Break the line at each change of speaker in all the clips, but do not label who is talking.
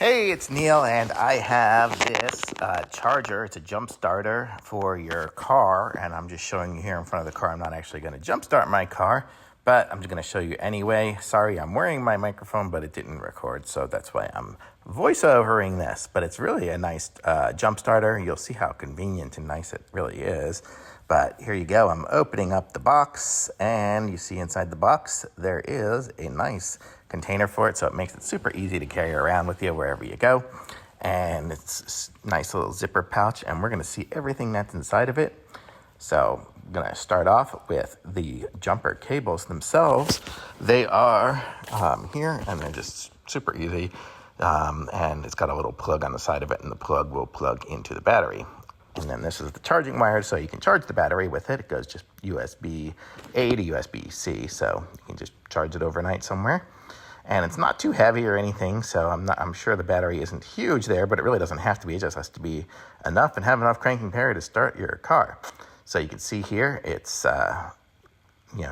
Hey, it's Neil, and I have this charger. It's a jump starter for your car, and I'm just showing you here in front of the car. I'm not actually going to jump start my car, but I'm just going to show you anyway. Sorry, I'm wearing my microphone, but it didn't record, so that's why I'm voiceovering this. But it's really a nice jump starter. You'll see how convenient and nice it really is. But here you go. I'm opening up the box, and you see inside the box there is a nice container for it, so it makes it super easy to carry around with you wherever you go. And it's a nice little zipper pouch, and we're going to see everything that's inside of it. So I'm going to start off with the jumper cables themselves. They are here, and they're just super easy. And it's got a little plug on the side of it, and the plug will plug into the battery. And then this is the charging wire, so you can charge the battery with it. It goes just USB-A to USB-C, so you can just charge it overnight somewhere. And it's not too heavy or anything, so I'm sure the battery isn't huge there, but it really doesn't have to be. It just has to be enough and have enough cranking power to start your car. So you can see here, it's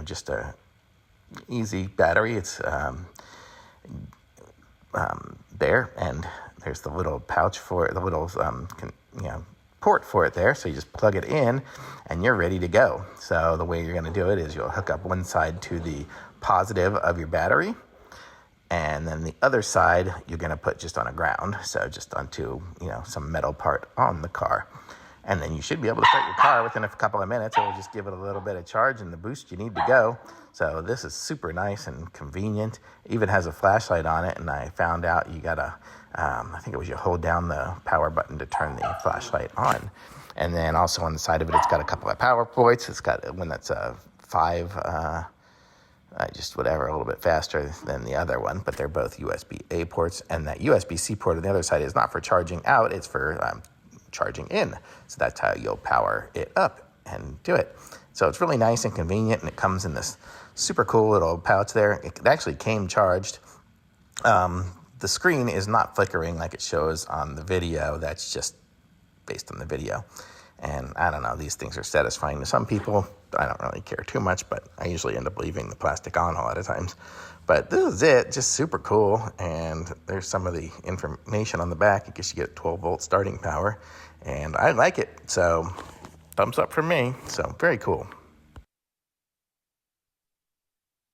just a easy battery. It's there, and there's the little pouch for it, the little port for it there. So you just plug it in and you're ready to go. So the way you're going to do it is you'll hook up one side to the positive of your battery, and then the other side you're going to put just on a ground, so just onto some metal part on the car. And then you should be able to start your car within a couple of minutes. It will just give it a little bit of charge and the boost you need to go. So this is super nice and convenient. It even has a flashlight on it, and I found out you gotta, I think it was you hold down the power button to turn the flashlight on. And then also on the side of it, it's got a couple of power ports. It's got one that's a 5, just whatever, a little bit faster than the other one, but they're both USB-A ports. And that USB-C port on the other side is not for charging out, it's for charging in. So that's how you'll power it up and do it. So it's really nice and convenient, and it comes in this super cool little pouch there. It actually came charged. The screen is not flickering like it shows on the video. That's just based on the video. And I don't know, these things are satisfying to some people. I don't really care too much, but I usually end up leaving the plastic on a lot of times. But this is it, just super cool. And there's some of the information on the back. I guess you get 12-volt starting power. And I like it. So thumbs up from me. So very cool.